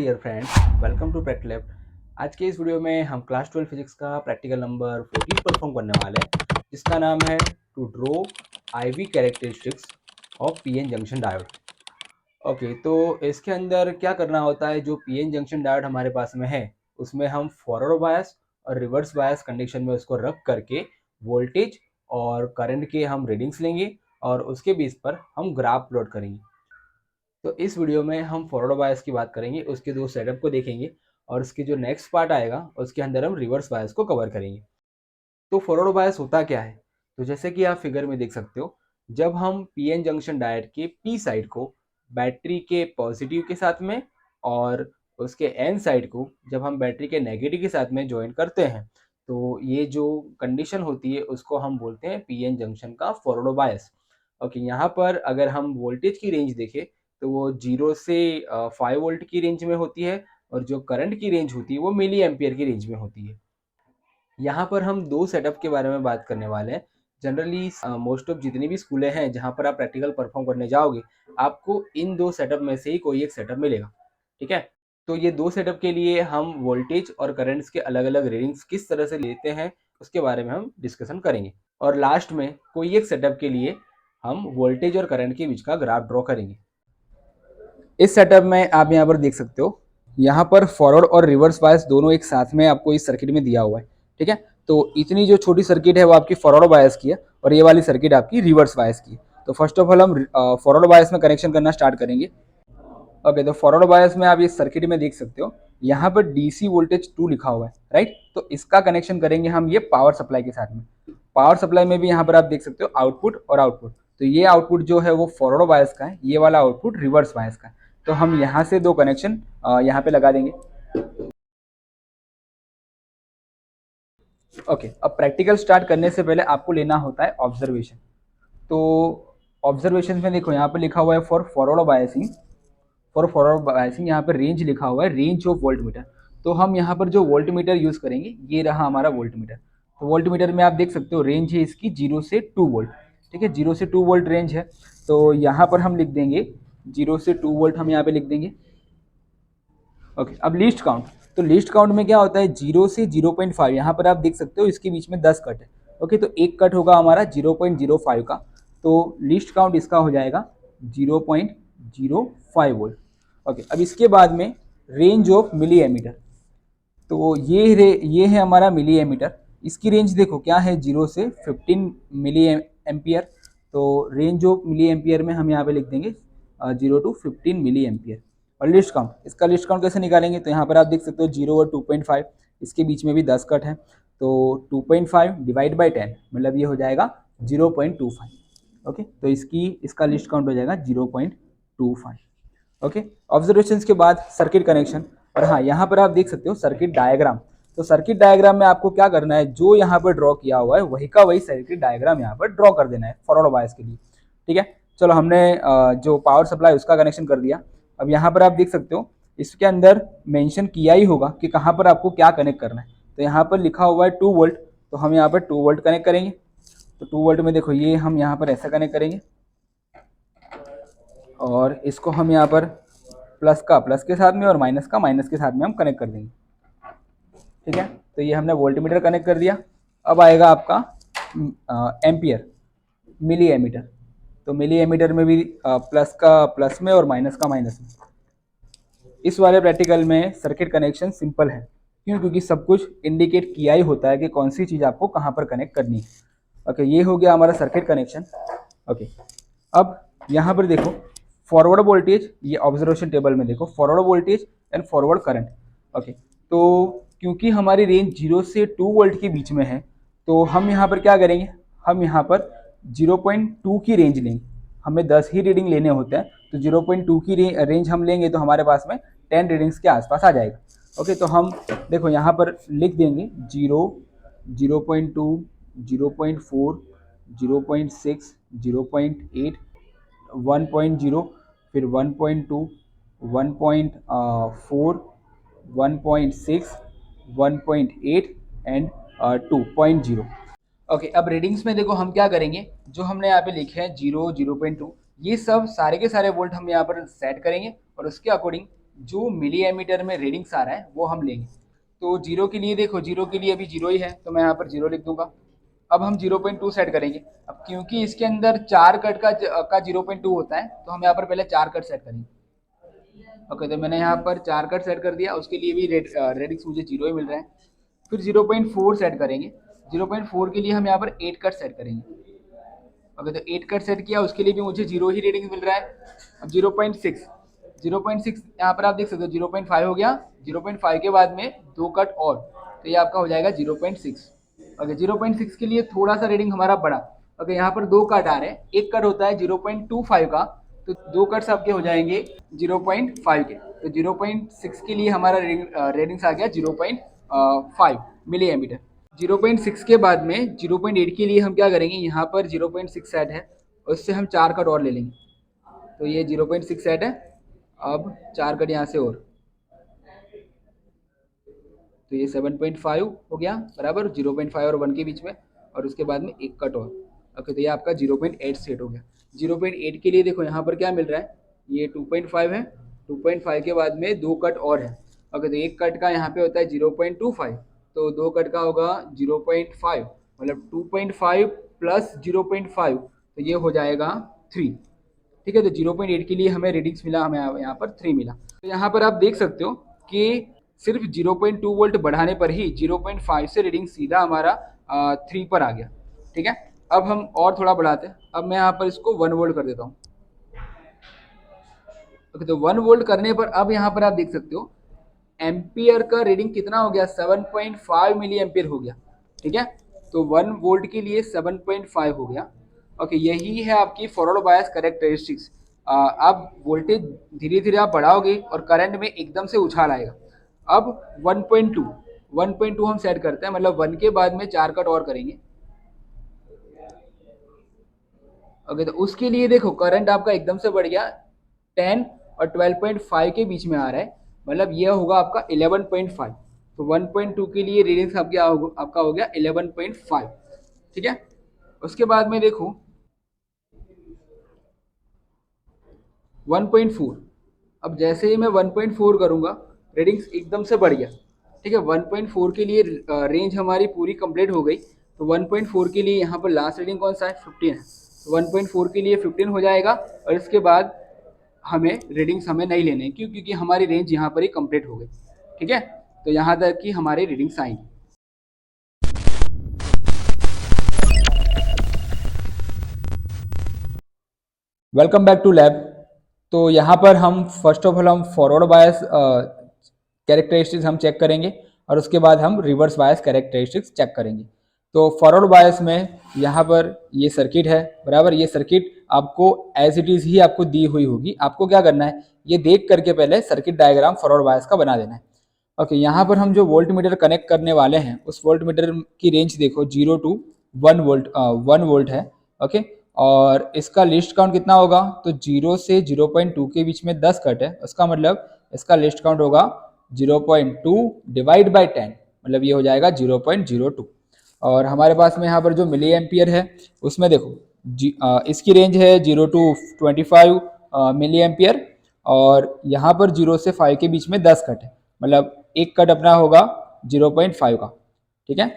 Dear friends, welcome to Practilab. आज के इस वीडियो में हम क्लास 12 फिजिक्स का प्रैक्टिकल नंबर 14 परफॉर्म करने वाले हैं, जिसका नाम है to draw IV characteristics of PN junction diode. Okay, तो इसके अंदर क्या करना होता है, जो पीएन जंक्शन डायोड हमारे पास में है उसमें हम फॉरवर्ड बायस और रिवर्स बायस कंडीशन में उसको रख करके वोल्टेज और करंट के हम रीडिंग्स लेंगे और उसके बेस पर हम ग्राफ प्लॉट करेंगे। तो इस वीडियो में हम फॉरवर्ड बायस की बात करेंगे, उसके दो सेटअप को देखेंगे और उसके जो नेक्स्ट पार्ट आएगा उसके अंदर हम रिवर्स बायस को कवर करेंगे। तो फॉरवर्ड बायस होता क्या है? तो जैसे कि आप फिगर में देख सकते हो, जब हम पीएन जंक्शन डायोड के पी साइड को बैटरी के पॉजिटिव के साथ में और उसके एन साइड को जब हम बैटरी के नेगेटिव के साथ में ज्वाइन करते हैं, तो ये जो कंडीशन होती है उसको हम बोलते हैं पीएन जंक्शन का फॉरवर्ड बायस। ओके, यहाँ पर अगर हम वोल्टेज की रेंज देखें तो वो 0 से 5 वोल्ट की रेंज में होती है और जो करंट की रेंज होती है वो मिली एम्पियर की रेंज में होती है। यहाँ पर हम दो सेटअप के बारे में बात करने वाले हैं। जनरली मोस्ट ऑफ जितनी भी स्कूलें हैं जहाँ पर आप प्रैक्टिकल परफॉर्म करने जाओगे, आपको इन दो सेटअप में से ही कोई एक सेटअप मिलेगा। ठीक है, तो ये दो सेटअप के लिए हम वोल्टेज और करंट्स के अलग अलग रीडिंग्स किस तरह से लेते हैं उसके बारे में हम डिस्कशन करेंगे और लास्ट में कोई एक सेटअप के लिए हम वोल्टेज और करंट के बीच का ग्राफ ड्रॉ करेंगे। इस सेटअप में आप यहाँ पर देख सकते हो, यहाँ पर फॉरवर्ड और रिवर्स बायस दोनों एक साथ में आपको इस सर्किट में दिया हुआ है। ठीक है, तो इतनी जो छोटी सर्किट है वो आपकी फॉरवर्ड बायस की है और ये वाली सर्किट आपकी रिवर्स बायस की है। तो फर्स्ट ऑफ ऑल हम फॉरवर्ड बायस में कनेक्शन करना स्टार्ट करेंगे। ओके, तो फॉरवर्ड बायस में आप इस सर्किट में देख सकते हो, यहाँ पर डीसी वोल्टेज 2 लिखा हुआ है, राइट। तो इसका कनेक्शन करेंगे हम ये पावर सप्लाई के साथ में। पावर सप्लाई में भी यहाँ पर आप देख सकते हो आउटपुट और आउटपुट, तो ये आउटपुट जो है वो फॉरवर्ड बायस का है, ये वाला आउटपुट रिवर्स बायस का है। तो हम यहाँ से दो कनेक्शन यहाँ पे लगा देंगे। ओके, अब प्रैक्टिकल स्टार्ट करने से पहले आपको लेना होता है ऑब्जर्वेशन। तो ऑब्जर्वेशन में देखो, यहाँ पे लिखा हुआ है for forward biasing, for forward biasing यहाँ पर रेंज लिखा हुआ है, रेंज ऑफ वोल्ट मीटर। तो हम यहाँ पर जो वोल्ट मीटर यूज करेंगे ये रहा हमारा वोल्ट मीटर। तो वोल्ट मीटर में आप देख सकते हो रेंज है इसकी 0 से 2 वोल्ट। ठीक है, 0 से 2 वोल्ट रेंज है। तो यहाँ पर हम लिख देंगे 0 से 2 वोल्ट, हम यहाँ पे लिख देंगे। ओके, अब लीस्ट काउंट। तो लीस्ट काउंट में क्या होता है, 0 से 0.5, यहाँ पर आप देख सकते हो इसके बीच में 10 कट है। ओके, तो एक कट होगा हमारा 0.05 का, तो लीस्ट काउंट इसका हो जाएगा 0.05 वोल्ट। ओके, अब इसके बाद में रेंज ऑफ मिली एमीटर। तो ये है हमारा मिली एमीटर। इसकी रेंज देखो क्या है, 0 से 15 मिली एम्पियर। तो रेंज ऑफ मिली एम्पियर में हम यहाँ पे लिख देंगे 0 टू 15 मिली एम्पियर। और लिस्ट काउंट, इसका लिस्ट काउंट कैसे निकालेंगे, तो यहाँ पर आप देख सकते हो 0 और 2.5, इसके बीच में भी 10 कट है। तो 2.5 डिवाइड बाई 10 मतलब ये हो जाएगा 0.25। ओके, तो इसका लिस्ट काउंट हो जाएगा 0.25। ओके, ऑब्जर्वेशंस के बाद सर्किट कनेक्शन। और हाँ, यहाँ पर आप देख सकते हो सर्किट डायग्राम। तो सर्किट डायग्राम में आपको क्या करना है, जो यहाँ पर ड्रॉ किया हुआ है वही का वही सर्किट डायग्राम यहाँ पर ड्रॉ कर देना है फॉरवर्ड बायस के लिए। ठीक है, चलो हमने जो पावर सप्लाई उसका कनेक्शन कर दिया। अब यहाँ पर आप देख सकते हो इसके अंदर मेंशन किया ही होगा कि कहाँ पर आपको क्या कनेक्ट करना है। तो यहाँ पर लिखा हुआ है 2 वोल्ट, तो हम यहाँ पर 2 वोल्ट कनेक्ट करेंगे। तो 2 वोल्ट में देखो ये हम यहाँ पर ऐसा कनेक्ट करेंगे और इसको हम यहाँ पर प्लस का प्लस के साथ में और माइनस का माइनस के साथ में हम कनेक्ट कर देंगे। ठीक है, तो ये हमने वोल्टमीटर कनेक्ट कर दिया। अब आएगा आपका एम्पियर, मिली एमीटर। तो मिली एमीटर में भी प्लस का प्लस में और माइनस का माइनस में। इस वाले प्रैक्टिकल में सर्किट कनेक्शन सिंपल है, क्यों? क्योंकि सब कुछ इंडिकेट किया ही होता है कि कौन सी चीज़ आपको कहाँ पर कनेक्ट करनी है। ओके, ये हो गया हमारा सर्किट कनेक्शन। ओके, अब यहाँ पर देखो फॉरवर्ड वोल्टेज, ये ऑब्जर्वेशन टेबल में देखो forward voltage and forward current. Okay, तो क्योंकि हमारी रेंज 0 से 2 वोल्ट के बीच में है, तो हम यहाँ पर क्या करेंगे, हम यहाँ पर 0.2 की रेंज लेंगे। हमें 10 ही रीडिंग लेने होते हैं, तो 0.2 की रेंज हम लेंगे तो हमारे पास में 10 रीडिंग्स के आसपास आ जाएगा। ओके, तो हम देखो यहाँ पर लिख देंगे 0, 0.2, 0.4, 0.6, 0.8, 1.0, फिर 1.2, 1.4, 1.6, 1.8 एंड 2.0। ओके, अब रीडिंग्स में देखो हम क्या करेंगे, जो हमने यहाँ पे लिखे हैं 0, 0.2, ये सब सारे के सारे वोल्ट हम यहाँ पर सेट करेंगे और उसके अकॉर्डिंग जो मिली एमीटर में रीडिंग्स आ रहा है वो हम लेंगे। तो जीरो के लिए देखो, जीरो के लिए अभी जीरो ही है तो मैं यहाँ पर जीरो लिख दूंगा। अब हम 0.2 सेट करेंगे। अब क्योंकि इसके अंदर 4 कट का 0.2 होता है तो हम यहाँ पर पहले 4 कट सेट करेंगे। ओके, तो मैंने यहाँ पर 4 कट सेट कर दिया, उसके लिए भी रेडिक्स मुझे जीरो ही मिल रहा है। फिर 0.4 सेट करेंगे। 0.4 के लिए हम यहाँ पर 8 कट सेट करेंगे। ओके, तो 8 कट सेट किया, उसके लिए भी मुझे जीरो ही रेडिंग मिल रहा है। अब 0.6, 0.6 यहाँ पर आप देख सकते हो 0.5 हो गया। 0.5 के बाद में 2 कट और, तो ये आपका हो जाएगा 0.6। ओके, 0.6 के लिए थोड़ा सा रेडिंग हमारा बढ़ा। ओके, यहाँ पर 2 कट आ रहे हैं, एक कट होता है 0.25 का, तो 2 कट्स आपके हो जाएंगे 0.5 के। तो 0.6 के लिए हमारा रेडिंग्स आ गया 0.5 मिली एमीटर। 0.6 के बाद में 0.8 के लिए हम क्या करेंगे, यहाँ पर 0.6 सेट है, उससे हम 4 कट और ले लेंगे। तो ये 0.6 सेट है, अब 4 कट यहाँ से और, तो ये 7.5 हो गया बराबर 0.5 और 1 के बीच में, और उसके बाद में एक कट और। ओके, तो ये आपका 0.8 सेट हो गया। 0.8 के लिए देखो यहाँ पर क्या मिल रहा है, ये 2.5 है, 2.5 के बाद में 2 कट और है। ओके, तो एक कट का यहाँ पे होता है 0.25, तो 2 कट का होगा 0.5, मतलब 2.5 प्लस 0.5, तो ये हो जाएगा 3। ठीक है, तो 0.8 के लिए हमें रीडिंग्स मिला, हमें यहाँ पर 3 मिला। तो यहाँ पर आप देख सकते हो कि सिर्फ 0.2 वोल्ट बढ़ाने पर ही 0.5 से रीडिंग सीधा हमारा 3 पर आ गया। ठीक है, अब हम और थोड़ा बढ़ाते हैं। अब मैं यहाँ पर इसको 1 वोल्ट कर देता हूँ। ओके, तो 1 वोल्ट करने पर अब यहाँ पर आप देख सकते हो एम्पियर का रीडिंग कितना हो गया, 7.5 मिली एम्पियर हो गया। ठीक है, तो 1 वोल्ट के लिए 7.5 हो गया। ओके, यही है आपकी फॉरवर्ड बायस कैरेक्टरिस्टिक्स। अब वोल्टेज धीरे धीरे आप बढ़ाओगे और करंट में एकदम से उछाल आएगा। अब 1.2 हम सेट करते हैं, मतलब 1 के बाद में 4 कट और करेंगे। ओके, तो उसके लिए देखो करंट आपका एकदम से बढ़ गया, 10 और 12.5 के बीच में आ रहा है, मतलब यह होगा आपका 11.5। तो 1.2 के लिए रीडिंग्स आपका हो गया 11.5। ठीक है, उसके बाद में देखो 1.4। अब जैसे ही मैं 1.4 करूंगा रीडिंग्स एकदम से बढ़ गया। ठीक है, 1.4 के लिए रेंज हमारी पूरी कंप्लीट हो गई। तो 1.4 के लिए यहाँ पर लास्ट रीडिंग कौन सा है, 15 है। तो 1.4 के लिए 15 हो जाएगा, और इसके बाद हमें रीडिंग्स हमें नहीं लेने हैं, क्यों, क्योंकि हमारी रेंज यहाँ पर ही कंप्लीट हो गई। ठीक है, तो यहाँ तक कि हमारी रीडिंग्स आएंगी। Welcome back to lab. तो यहाँ पर हम फर्स्ट ऑफ ऑल हम फॉरवर्ड बायस कैरेक्टरिस्टिक्स हम चेक करेंगे, और उसके बाद हम रिवर्स बायस कैरेक्टरिस्टिक्स चेक करेंगे। तो फॉरवर्ड बायस में यहाँ पर ये सर्किट है बराबर, ये सर्किट आपको एज इट इज़ ही आपको दी हुई होगी। आपको क्या करना है, ये देख करके पहले सर्किट डायग्राम फॉरवर्ड बायस का बना देना है। ओके, यहाँ पर हम जो वोल्ट मीटर कनेक्ट करने वाले हैं उस वोल्ट मीटर की रेंज देखो 0 to 1 वोल्ट है। ओके, और इसका लिस्ट काउंट कितना होगा, तो 0 से 0.2 के बीच में 10 कट है, उसका मतलब इसका लिस्ट काउंट होगा 0.2 डिवाइड बाई 10, मतलब ये हो जाएगा 0.02। और हमारे पास में यहाँ पर जो मिली एम्पियर है उसमें देखो इसकी रेंज है 0 to 25 मिली एम्पियर, और यहाँ पर 0 से 5 के बीच में 10 कट है, मतलब एक कट अपना होगा 0.5 का। ठीक है,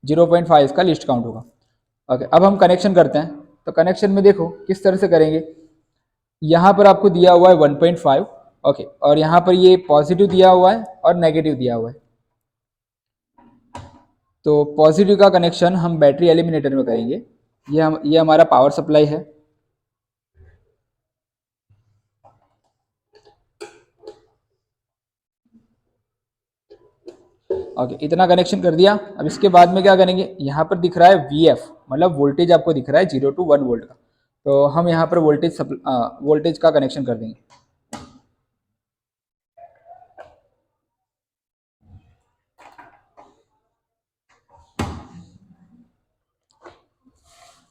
0.5 इसका लिस्ट काउंट होगा। ओके, अब हम कनेक्शन करते हैं। तो कनेक्शन में देखो किस तरह से करेंगे, यहाँ पर आपको दिया हुआ है 1.5। ओके, और यहाँ पर ये पॉजिटिव दिया हुआ है और नेगेटिव दिया हुआ है। तो पॉजिटिव का कनेक्शन हम बैटरी एलिमिनेटर में करेंगे। ये हमारा पावर सप्लाई है। ओके, इतना कनेक्शन कर दिया। अब इसके बाद में क्या करेंगे, यहाँ पर दिख रहा है VF, मतलब वोल्टेज आपको दिख रहा है 0 to 1 वोल्ट का, तो हम यहाँ पर वोल्टेज का कनेक्शन कर देंगे।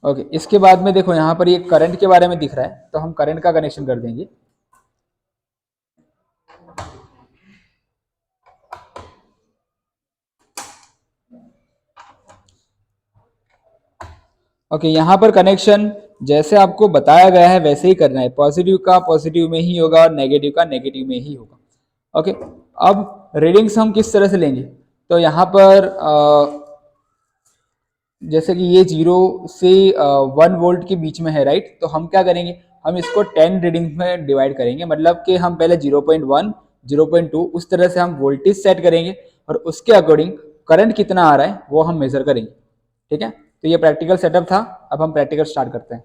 ओके, इसके बाद में देखो यहाँ पर ये करंट के बारे में दिख रहा है, तो हम करंट का कनेक्शन कर देंगे। ओके, यहाँ पर कनेक्शन जैसे आपको बताया गया है वैसे ही करना है। पॉजिटिव का पॉजिटिव में ही होगा और नेगेटिव का नेगेटिव में ही होगा। ओके, अब रीडिंग्स हम किस तरह से लेंगे, तो यहाँ पर जैसे कि ये 0 से 1 वोल्ट के बीच में है, राइट। तो हम क्या करेंगे, हम इसको 10 रीडिंग में डिवाइड करेंगे, मतलब कि हम पहले 0.1 0.2 उस तरह से हम वोल्टेज सेट करेंगे और उसके अकॉर्डिंग करंट कितना आ रहा है वो हम मेजर करेंगे। ठीक है, तो ये प्रैक्टिकल सेटअप था। अब हम प्रैक्टिकल स्टार्ट करते हैं।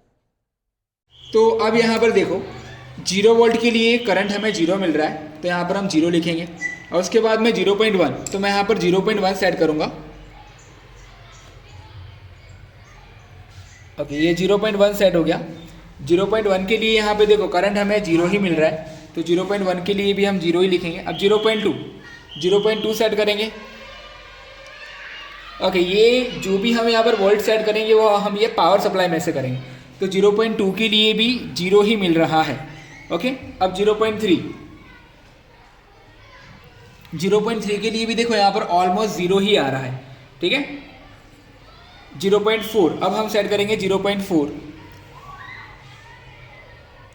तो अब यहाँ पर देखो 0 वोल्ट के लिए करंट हमें 0 मिल रहा है, तो यहाँ पर हम 0 लिखेंगे और उसके बाद में 0.1, तो मैं यहाँ पर 0.1 सेट करूँगा। ओके, ये 0.1 सेट हो गया। 0.1 के लिए यहाँ पे देखो करंट हमें 0 ही मिल रहा है, तो 0.1 के लिए भी हम 0 ही लिखेंगे। अब 0.2 सेट करेंगे। ओके, ये जो भी हम यहाँ पर वोल्ट सेट करेंगे वो हम ये पावर सप्लाई में से करेंगे, तो 0.2 के लिए भी 0 ही मिल रहा है। ओके, अब 0.3 के लिए भी देखो यहाँ पर ऑलमोस्ट 0 ही आ रहा है। ठीक है, 0.4 अब हम सेट करेंगे 0.4।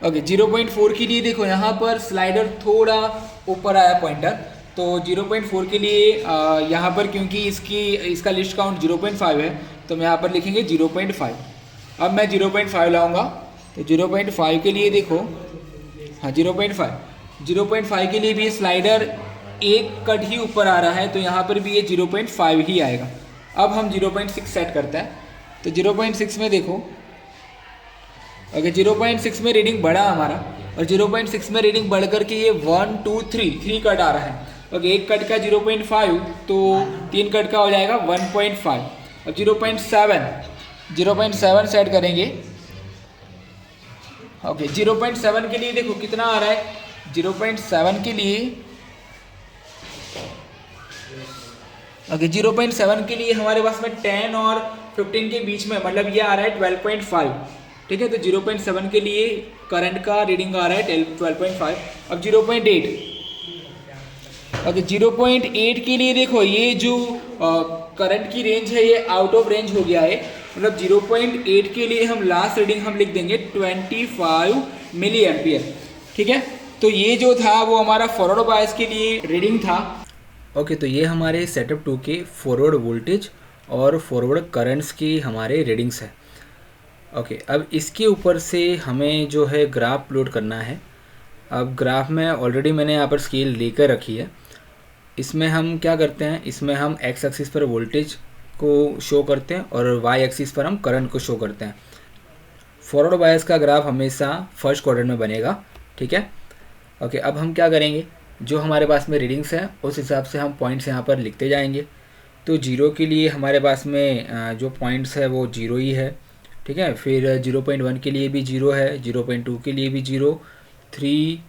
ओके, 0.4 के लिए देखो यहाँ पर स्लाइडर थोड़ा ऊपर आया पॉइंटर, तो 0.4 के लिए यहाँ पर क्योंकि इसका लिस्ट काउंट 0.5 है, तो मैं यहाँ पर लिखेंगे 0.5। अब मैं 0.5 लाऊंगा, तो 0.5 के लिए देखो, हाँ 0.5 के लिए भी स्लाइडर एक कट ही ऊपर आ रहा है, तो यहाँ पर भी ये 0.5 ही आएगा। अब हम 0.6 सेट करते हैं, तो 0.6 में देखो, ओके 0.6 में रीडिंग बढ़ा हमारा, और 0.6 में रीडिंग बढ़ करके ये 1 2 3 कट आ रहा है। ओके, एक कट का 0.5, तो 3 कट का हो जाएगा 1.5। अब 0.7 सेट करेंगे। ओके, 0.7 के लिए देखो कितना आ रहा है, 0.7 के लिए, ओके 0.7 के लिए हमारे पास में 10 और 15 के बीच में, मतलब ये आ रहा है 12.5। ठीक है, तो 0.7 के लिए करंट का रीडिंग आ रहा है 12.5। अब 0.8, ओके 0.8 के लिए देखो ये जो करंट की रेंज है ये आउट ऑफ रेंज हो गया है, मतलब 0.8 के लिए हम लास्ट रीडिंग हम लिख देंगे 25 मिली एम्पियर। ठीक है, तो ये जो था वो हमारा फॉरवर्ड बायस के लिए रीडिंग था। ओके, तो ये हमारे सेटअप 2 के फॉरवर्ड वोल्टेज और फॉरवर्ड करंट्स की हमारे रीडिंग्स है। ओके, अब इसके ऊपर से हमें जो है ग्राफ प्लॉट करना है। अब ग्राफ में ऑलरेडी मैंने यहाँ पर स्केल लेकर रखी है। इसमें हम क्या करते हैं, इसमें हम एक्स एक्सिस पर वोल्टेज को शो करते हैं और वाई एक्सिस पर हम करंट को शो करते हैं। फॉरवर्ड बायस का ग्राफ हमेशा फर्स्ट क्वाड्रेंट में बनेगा। ठीक है, ओके, अब हम क्या करेंगे, जो हमारे पास में रीडिंग्स हैं उस हिसाब से हम पॉइंट्स यहाँ पर लिखते जाएंगे। तो 0 के लिए हमारे पास में जो पॉइंट्स है वो 0 ही है। ठीक है, फिर 0.1 के लिए भी 0 है, 0.2 के लिए भी 0, 3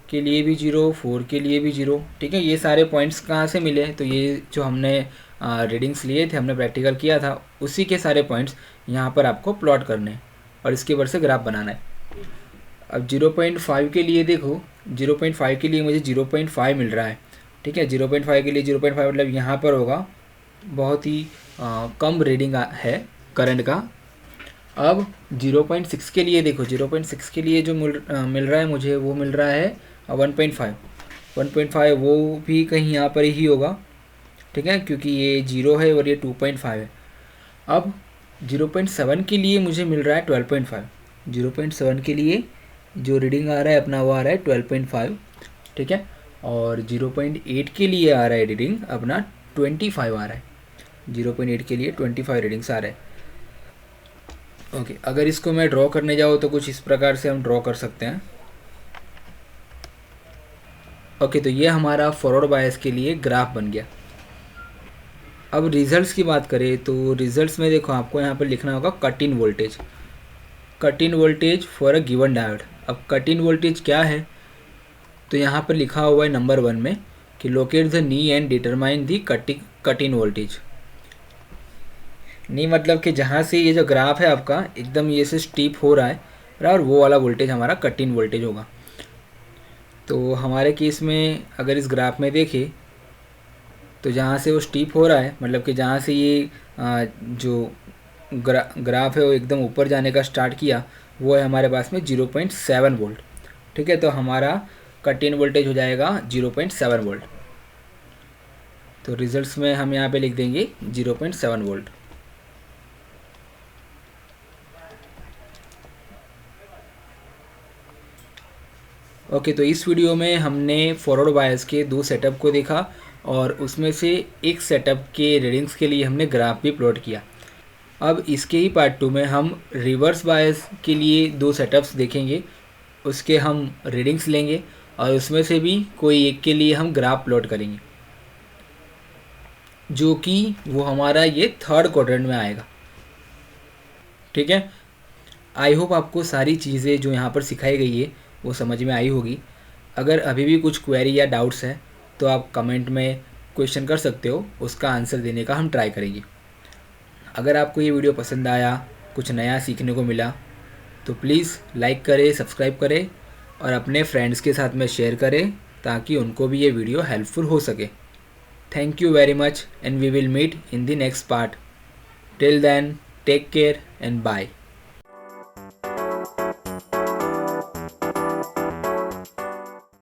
के लिए भी 0, 4 के लिए भी 0। ठीक है, ये सारे पॉइंट्स कहाँ से मिले, तो ये जो हमने रीडिंग्स लिए थे, हमने प्रैक्टिकल किया था, उसी के सारे पॉइंट्स यहाँ पर आपको प्लॉट करने हैं और इसके ऊपर से ग्राफ बनाना है। अब 0.5 के लिए देखो, 0.5 के लिए मुझे 0.5 मिल रहा है। ठीक है, 0.5 के लिए 0.5 मतलब यहाँ पर होगा, बहुत ही कम रीडिंग है करंट का। अब 0.6 के लिए देखो, 0.6 के लिए जो मिल रहा है मुझे, वो मिल रहा है 1.5, वो भी कहीं यहाँ पर ही होगा। ठीक है, क्योंकि ये 0 है और ये 2.5 है। अब 0.7 के लिए मुझे मिल रहा है 12.5। 0.7 के लिए जो रीडिंग आ रहा है अपना वो आ रहा है 12.5। ठीक है, और 0.8 के लिए आ रहा है रीडिंग अपना 25 आ रहा है। 0.8 के लिए 25 रीडिंग्स आ रहे हैं। ओके, अगर इसको मैं ड्रॉ करने जाऊँ तो कुछ इस प्रकार से हम ड्रॉ कर सकते हैं। ओके, तो ये हमारा फॉरवर्ड बायस के लिए ग्राफ बन गया। अब रिजल्ट्स की बात करें तो रिजल्ट्स में देखो आपको यहाँ पर लिखना होगा cut in voltage for a given diode. अब कट इन वोल्टेज क्या है, तो यहाँ पर लिखा हुआ है नंबर 1 में कि locate the knee and determine the cut in voltage. Knee मतलब कि जहाँ से ये जो ग्राफ है आपका एकदम ये से स्टीप हो रहा है, और वो वाला वोल्टेज हमारा कट इन वोल्टेज होगा। तो हमारे केस में अगर इस ग्राफ में देखें तो जहाँ से वो स्टीप हो रहा है, मतलब कि जहाँ से ये जो ग्राफ है वो एकदम ऊपर जाने का स्टार्ट किया, वो है हमारे पास में 0.7 वोल्ट। ठीक है, तो हमारा कट इन वोल्टेज हो जाएगा 0.7 वोल्ट। तो रिजल्ट्स में हम यहाँ पे लिख देंगे 0.7 वोल्ट। ओके, तो इस वीडियो में हमने फॉरवर्ड बायस के 2 सेटअप को देखा और उसमें से एक सेटअप के रीडिंग्स के लिए हमने ग्राफ भी प्लॉट किया। अब इसके ही पार्ट 2 में हम रिवर्स बायस के लिए 2 सेटअप्स देखेंगे, उसके हम रीडिंग्स लेंगे और उसमें से भी कोई एक के लिए हम ग्राफ प्लॉट करेंगे, जो कि वो हमारा ये थर्ड क्वाड्रेंट में आएगा। ठीक है, आई होप आपको सारी चीज़ें जो यहाँ पर सिखाई गई है वो समझ में आई होगी। अगर अभी भी कुछ क्वेरी या डाउट्स हैं तो आप कमेंट में क्वेश्चन कर सकते हो, उसका आंसर देने का हम ट्राई करेंगे। अगर आपको ये वीडियो पसंद आया, कुछ नया सीखने को मिला, तो प्लीज़ लाइक करें, सब्सक्राइब करें और अपने फ्रेंड्स के साथ में शेयर करें ताकि उनको भी ये वीडियो हेल्पफुल हो सके। Thank you very much and we will meet in the next part. Till then take care and bye.